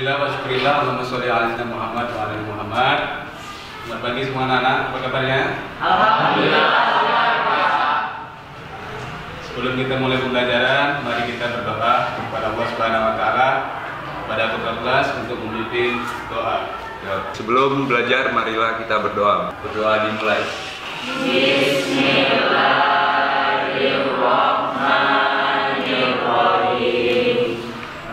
Alhamdulillah wa syukurillah Allahumma sholli ala sayyidina Muhammad wa ala Muhammad. Selamat pagi semua anak-anak, apa kabarnya? Alhamdulillah. Sebelum kita mulai pembelajaran, mari kita berdoa kepada Allah Subhanahu wa taala pada ketua kelas untuk memimpin doa. Sebelum belajar, marilah kita berdoa. Berdoa dimulai. Bismillahirrahmanirrahim.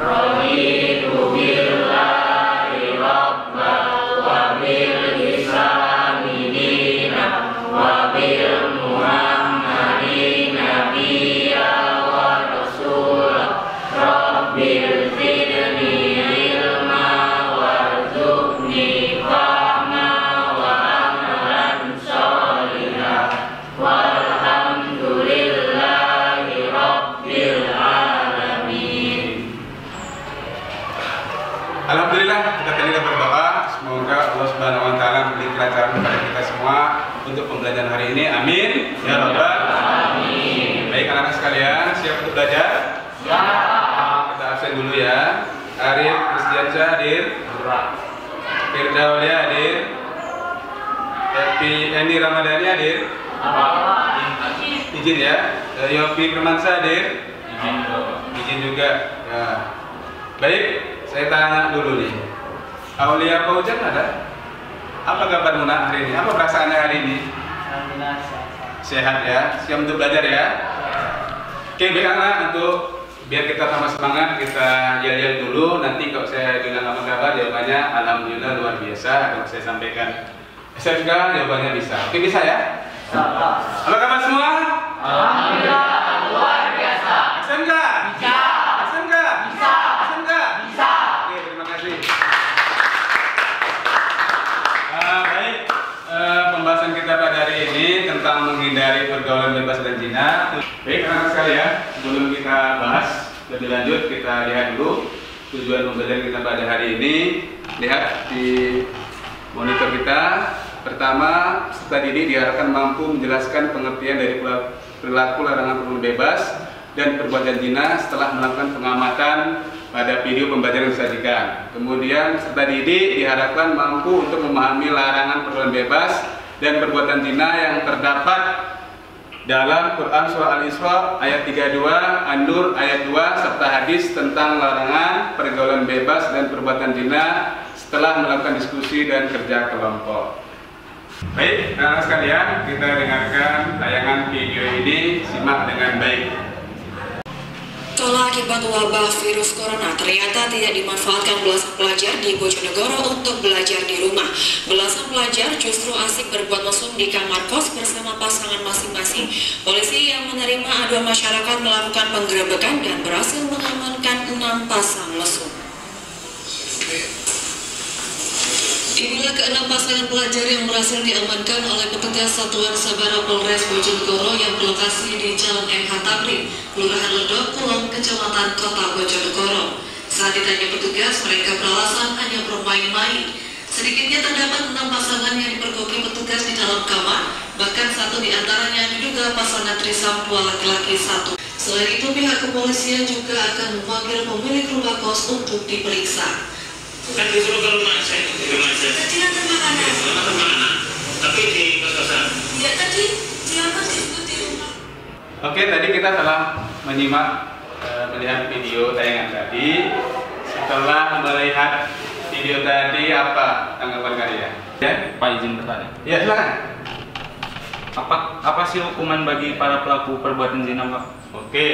Raditu billahi rabban wa bil islami dinan wa bil muhammadin nabiyya wa rasulah. Rabbil zidni ilma warzuqni fahma wa amalan sholihan walhamdulillahi rabbil alamin. Alhamdulillah, kita tadi berdoa semoga Allah Subhanahu wa taala memberi kelancaran kepada kita semua untuk pembelajaran hari ini. Amin ya rabbal alamin. Baik anak-anak sekalian, siap untuk belajar? Siap. Kita absen dulu ya. Arif Kristiansyah hadir. Firdaulia hadir. Happy Eni Ramadhani hadir. Izin ya. Yofi Firmansyah hadir. Izin juga. Ya. Baik, saya tanya dulu nih. Aulia Paujan ada? Apa kabar Muna hari ini? Apa perasaannya hari ini? Sehat ya. Siap untuk belajar ya. Oke, baik anak, untuk biar kita sama semangat, kita yel-yel dulu. Nanti kalau saya bilang apa kabar, jawabannya alhamdulillah luar biasa. Kalau saya sampaikan SMK, jawabannya bisa. Oke, bisa ya? Apa kabar semua? Alhamdulillah luar biasa. SMK? Bisa. SMK? Bisa. SMK? Bisa. Oke, terima kasih. Baik, pembahasan kita pada hari ini tentang menghindari pergaulan bebas dan zina. Baik anak-anak sekalian, sebelum kita bahas lebih lanjut, kita lihat dulu tujuan pembelajaran kita pada hari ini. Lihat di monitor kita. Pertama, peserta didik diharapkan mampu menjelaskan pengertian dari perilaku larangan pergaulan bebas dan perbuatan zina setelah melakukan pengamatan pada video pembelajaran yang disajikan. Kemudian peserta didik diharapkan mampu untuk memahami larangan pergaulan bebas dan perbuatan zina yang terdapat dalam Quran Surah Al-Isra ayat 32, An-Nur ayat 2, serta hadis tentang larangan pergaulan bebas dan perbuatan zina setelah melakukan diskusi dan kerja kelompok. Baik, anak-anak sekalian, kita dengarkan tayangan video ini, simak dengan baik. Sekolah akibat wabah virus corona ternyata tidak dimanfaatkan belasan pelajar di Bojonegoro untuk belajar di rumah. Belasan pelajar justru asik berbuat mesum di kamar kos bersama pasangan masing-masing. Polisi yang menerima aduan masyarakat melakukan penggerebekan dan berhasil mengamankan 6 pasang mesum. Inilah ke-6 pasangan pelajar yang berhasil diamankan oleh petugas Satuan Sabara Polres Bojonegoro yang berlokasi di Jalan MH Tamrin, Kelurahan Ledok Kulon, Kecamatan Kota Bojonegoro. Saat ditanya petugas, mereka beralasan hanya bermain-main. Sedikitnya terdapat 6 pasangan yang dipergoki petugas di dalam kamar, bahkan satu di antaranya diduga pasangan trisam 2 laki-laki 1. Selain itu, pihak kepolisian juga akan memanggil pemilik rumah kos untuk diperiksa. Kan disuruh ke rumah saya, Tadi antar makanan. Antar makanan, tapi di kos-kosan. Ya tadi siapa disebut di rumah. Oke, tadi kita telah menyimak melihat video tayangan tadi. Setelah melihat video tadi, apa tanggapan kalian? Ya, Pak, izin bertanya. ya silakan. Apa sih hukuman bagi para pelaku perbuatan zina, Pak? Oke,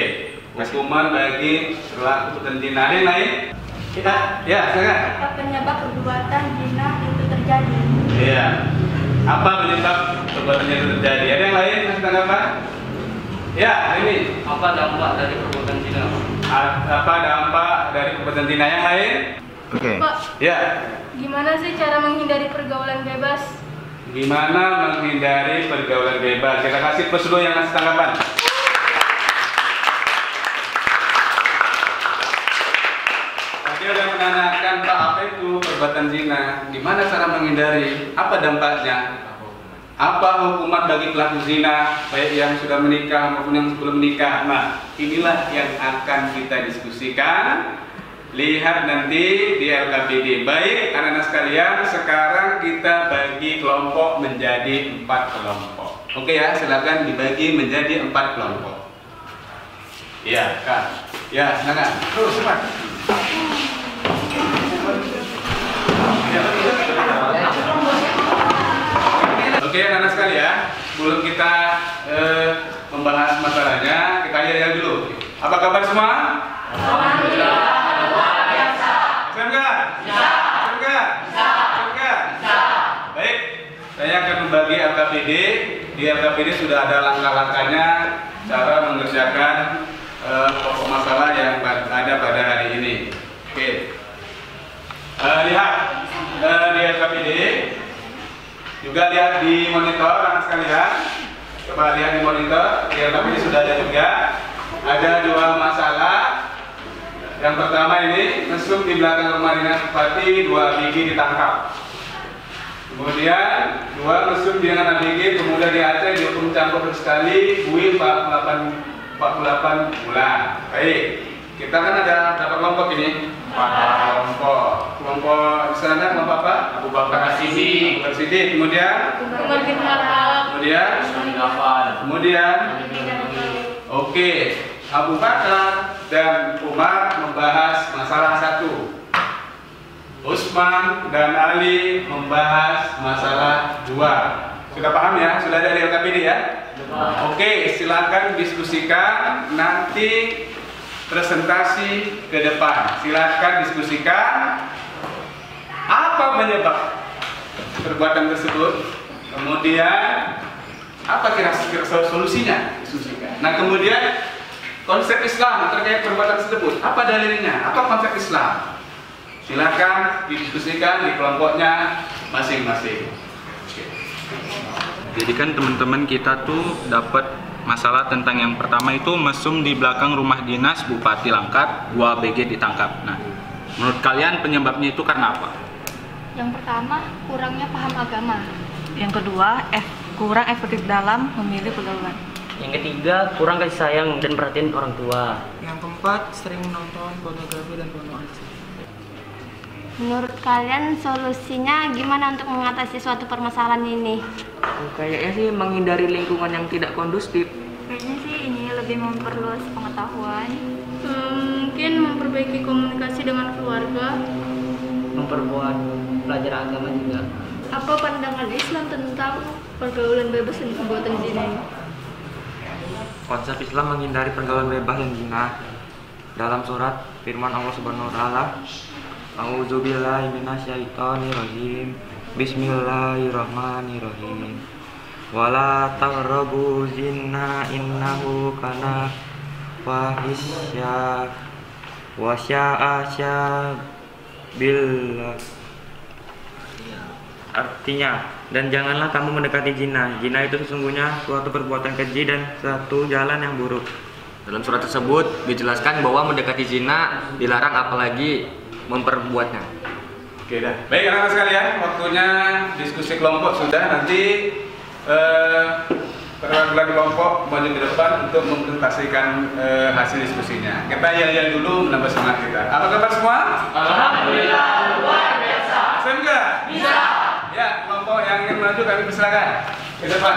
hukuman bagi pelaku perbuatan zina. Ada yang lain? Kita, ya silakan. Apa penyebab perbuatan zina itu terjadi? Iya. Apa penyebab perbuatan zina itu terjadi? Ada yang lain yang tanggapan? Ya, ini. Apa dampak dari perbuatan zina, Pak? Apa dampak dari perbuatan zina yang lain? Oke. Pak, Ya. gimana sih cara menghindari pergaulan bebas? Gimana menghindari pergaulan bebas? Kita kasih plus dulu yang ngasih tanggapan. Tadi ada yang menanyakan, Pak, apa itu perbuatan zina? Gimana cara menghindari? Apa dampaknya? Apa hukuman bagi pelaku zina, baik yang sudah menikah maupun yang belum menikah? Nah, inilah yang akan kita diskusikan lihat nanti di LKPD. Baik, anak-anak sekalian, sekarang kita bagi kelompok menjadi 4 kelompok. Oke ya, silakan dibagi menjadi 4 kelompok. Iya, Kak. Ya, silakan. Terus cepat. Oke, anak-anak sekalian, sebelum kita membahas masalahnya, kita lihat dulu. Apa kabar semua? Alhamdulillah luar biasa. SMK? Ya. SMK? Ya. SMK? Ya. Baik, saya akan membagi LKPD. Di LKPD sudah ada langkah-langkahnya cara mengerjakan pokok masalah yang ada pada hari ini. Oke. Lihat di LKPD. Juga lihat di monitor anak sekalian. Coba lihat di monitor. Di LKPD sudah ada juga. Ada 2 masalah. Yang pertama ini, mesum di belakang rumah dinas bupati, 2 ABG ditangkap. Kemudian 2 mesum dengan ABG kemudian di Aceh dihukum campur sekali, buih 48 bulan. Baik, kita kan ada berapa kelompok ini? 4 kelompok. Kelompok misalnya kelompok apa? Abu Bakar Siddiq. Abu Bakar Siddiq. Kemudian Umar bin Khattab. Kemudian oke, Abu Bakar dan Umar membahas masalah 1. Utsman dan Ali membahas masalah 2. Sudah paham ya? Sudah ada di LKPD ya? Oke, silakan diskusikan nanti presentasi ke depan. Silakan diskusikan apa menyebab perbuatan tersebut. Kemudian apa kira-kira solusinya? Diskusikan. Nah, kemudian konsep Islam terkait perbuatan tersebut. Apa dalilnya? Apa konsep Islam? Silakan didiskusikan di kelompoknya masing-masing. Jadi kan teman-teman kita tuh dapat masalah tentang yang pertama itu mesum di belakang rumah dinas Bupati Langkat, 2 ABG ditangkap. Nah, menurut kalian penyebabnya itu karena apa? Yang pertama, kurangnya paham agama. Yang kedua, kurang efektif dalam memilih pergaulan. Yang ketiga, kurang kasih sayang dan perhatian orang tua. Yang keempat, sering menonton pornografi dan pornografi. Menurut kalian solusinya gimana untuk mengatasi suatu permasalahan ini? Kayaknya sih menghindari lingkungan yang tidak kondusif. Kayaknya sih ini lebih memperluas pengetahuan. Mungkin memperbaiki komunikasi dengan keluarga. Memperbuat pelajaran agama juga. Apa pandangan Islam tentang pergaulan bebas dan perbuatan zina ini? Konsep Islam menghindari pergaulan bebas dan zina. Dalam surat firman Allah Subhanahu wa taala, A'udzubillahi minasyaitonirrajim. Bismillahirrahmanirrahim. Wala taqrabu zina innahu kana fahisya wa sya'a billah. Artinya, dan janganlah kamu mendekati zina. Zina itu sesungguhnya suatu perbuatan keji dan satu jalan yang buruk. Dalam surat tersebut dijelaskan bahwa mendekati zina dilarang, apalagi memperbuatnya. Oke dah. Baik anak-anak sekalian, waktunya diskusi kelompok sudah. Nanti perwakilan kelompok maju ke depan untuk mempresentasikan hasil diskusinya. Kita yel-yel dulu menambah semangat kita. Apa kabar semua? Alhamdulillah luar biasa. SMK? Bisa. Ya, kelompok yang ingin maju kami persilakan ke depan.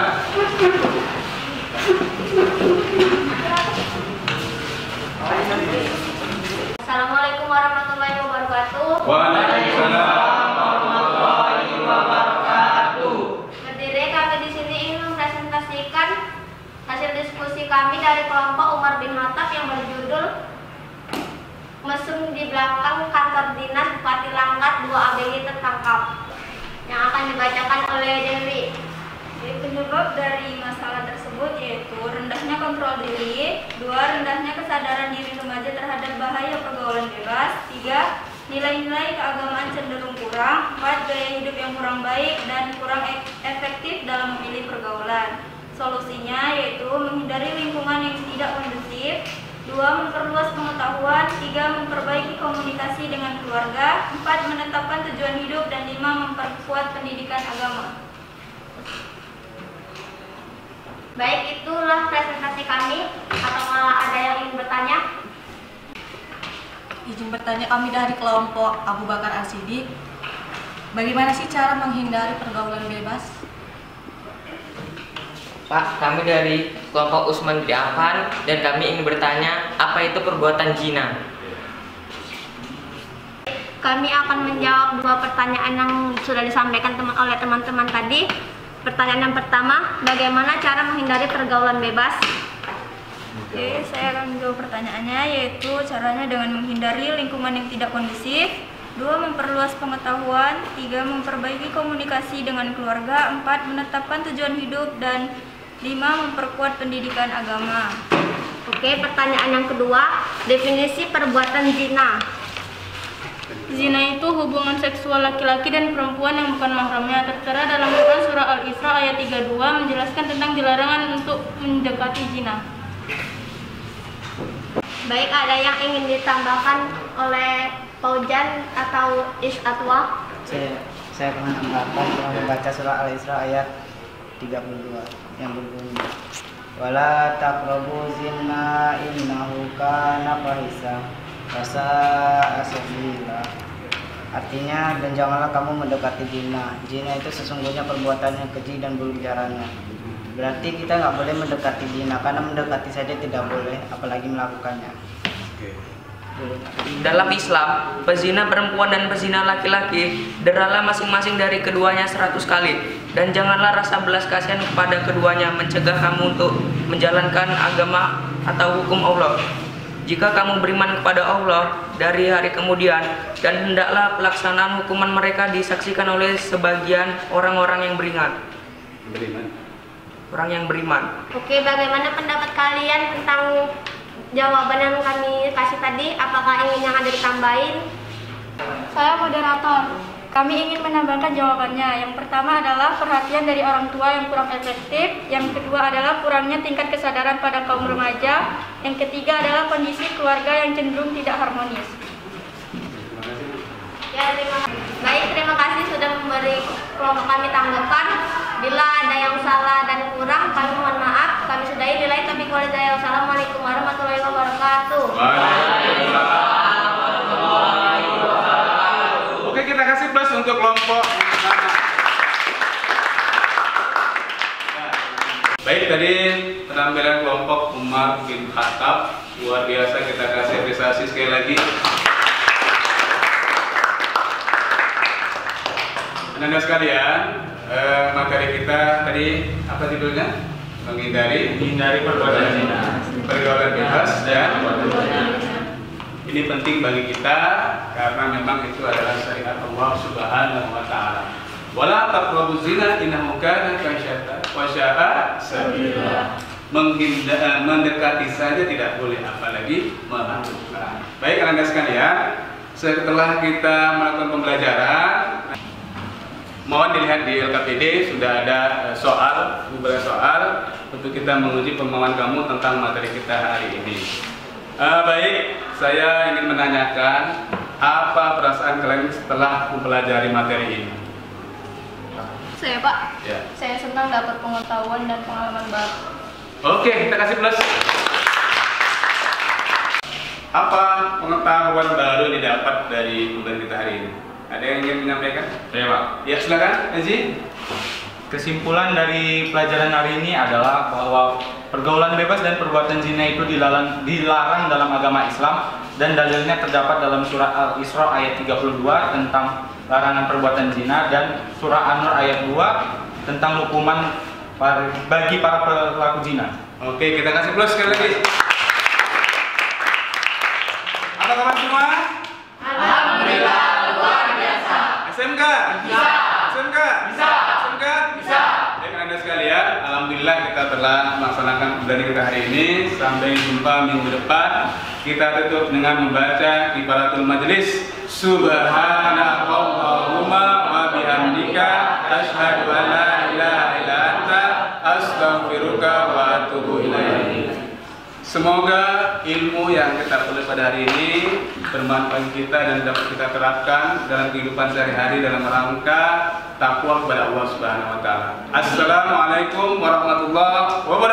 Assalamualaikum warahmatullahi wabarakatuh. Waalaikumsalam warahmatullahi wabarakatuh. Berdiri kami di sini ingin mempresentasikan hasil diskusi kami dari kelompok Umar bin Khattab yang berjudul mesum di belakang kantor dinas Bupati Langkat, 2 ABG tertangkap, yang akan dibacakan oleh Dewi. Penyebab dari masalah tersebut yaitu rendahnya kontrol diri, 2 rendahnya kesadaran diri remaja terhadap bahaya pergaulan bebas, 3 nilai-nilai keagamaan cenderung kurang, 4 gaya hidup yang kurang baik dan kurang efektif dalam memilih pergaulan. Solusinya yaitu menghindari lingkungan yang tidak kondusif, 2 memperluas pengetahuan, 3 memperbaiki komunikasi dengan keluarga, 4 menetapkan tujuan hidup, dan 5 memperkuat pendidikan agama. Baik, itulah presentasi kami. Atau malah ada yang ingin bertanya? izin bertanya, kami dari kelompok Abu Bakar As-Siddiq. Bagaimana sih cara menghindari pergaulan bebas? Pak, kami dari kelompok Usman bin Affan dan kami ingin bertanya, apa itu perbuatan zina? Kami akan menjawab dua pertanyaan yang sudah disampaikan oleh teman-teman tadi. Pertanyaan yang pertama, bagaimana cara menghindari pergaulan bebas? Oke, saya akan menjawab pertanyaannya, yaitu caranya dengan menghindari lingkungan yang tidak kondusif, 2. Memperluas pengetahuan, 3. Memperbaiki komunikasi dengan keluarga, 4. Menetapkan tujuan hidup, dan 5. Memperkuat pendidikan agama. Oke, pertanyaan yang kedua, definisi perbuatan zina. Zina itu hubungan seksual laki-laki dan perempuan yang bukan mahramnya. Tertera dalam Quran surah Al-Isra ayat 32 menjelaskan tentang dilarangan untuk mendekati zina. Baik, ada yang ingin ditambahkan oleh Paujan atau Isatwa? Saya akan menambahkan dengan membaca surah Al-Isra ayat 32 yang berbunyi, wala taqrabu zina innahu kana fahisha wasa'a sabila. Artinya, dan janganlah kamu mendekati zina. Zina itu sesungguhnya perbuatan yang keji dan buruk caranya. Berarti kita nggak boleh mendekati zina, karena mendekati saja tidak boleh, apalagi melakukannya. Dalam Islam, pezina perempuan dan pezina laki-laki deralah masing-masing dari keduanya 100 kali. Dan janganlah rasa belas kasihan kepada keduanya mencegah kamu untuk menjalankan agama atau hukum Allah. Jika kamu beriman kepada Allah dari hari kemudian, dan hendaklah pelaksanaan hukuman mereka disaksikan oleh sebagian orang-orang yang beriman. Orang yang beriman. Oke, bagaimana pendapat kalian tentang jawaban yang kami kasih tadi? Apakah ingin yang ada ditambahin? Saya moderator. Kami ingin menambahkan jawabannya. Yang pertama adalah perhatian dari orang tua yang kurang efektif. Yang kedua adalah kurangnya tingkat kesadaran pada kaum remaja. Yang ketiga adalah kondisi keluarga yang cenderung tidak harmonis. Ya, terima kasih sudah memberi kelompok kami tanggapan. Bila ada yang salah dan kurang, kami mohon maaf. Kami sudahi. Billahi taufiq wal hidayah. Wassalamualaikum warahmatullahi wabarakatuh. Oke, kita kasih plus untuk kelompok. Baik, tadi penampilan kelompok Umar bin Khattab luar biasa, kita kasih apresiasi sekali lagi. Anda sekalian, materi kita tadi apa judulnya? Menghindari perbuatan zina, pergaulan bebas, dan ini penting bagi kita karena memang itu adalah syariat Allah Subhanahu wa taala. Wala taqrabuz zina innahu kana fahisatan wa sya'a sabila. Mendekati saja tidak boleh, apalagi melakukan. Baik, Anda sekalian, setelah kita melakukan pembelajaran, mohon dilihat di LKPD sudah ada beberapa soal untuk kita menguji pemahaman kamu tentang materi kita hari ini. Baik, saya ingin menanyakan apa perasaan kalian setelah mempelajari materi ini? Saya, Pak. Ya. Saya senang dapat pengetahuan dan pengalaman baru. Oke, kita kasih plus. Apa pengetahuan baru yang didapat dari pembelajaran kita hari ini? Ada yang ingin menyampaikan? Ya, Pak. Ya, silakan, Aziz. Kesimpulan dari pelajaran hari ini adalah bahwa pergaulan bebas dan perbuatan zina itu dilarang dalam agama Islam, dan dalilnya terdapat dalam surah Al-Isra ayat 32 tentang larangan perbuatan zina, dan surah An-Nur ayat 2 tentang hukuman bagi para pelaku zina. Oke, kita kasih plus sekali lagi. Apa kabar semua? Alhamdulillah, luar biasa. SMK? Bisa. SMK? Bisa. SMK? Bisa. Baik, Anda sekalian, alhamdulillah kita telah melaksanakan pembelajaran kita hari ini. Sampai jumpa minggu depan. Kita tutup dengan membaca kifaratul majelis. Subhanakallahumma wa bihamdika asyhadu an la ilaha illa anta astaghfiruka wa atubu ilaik. Semoga ilmu yang kita peroleh pada hari ini bermanfaat kita dan dapat kita terapkan dalam kehidupan sehari-hari dalam rangka takwa kepada Allah Subhanahu wa taala. Assalamualaikum warahmatullahi wabarakatuh.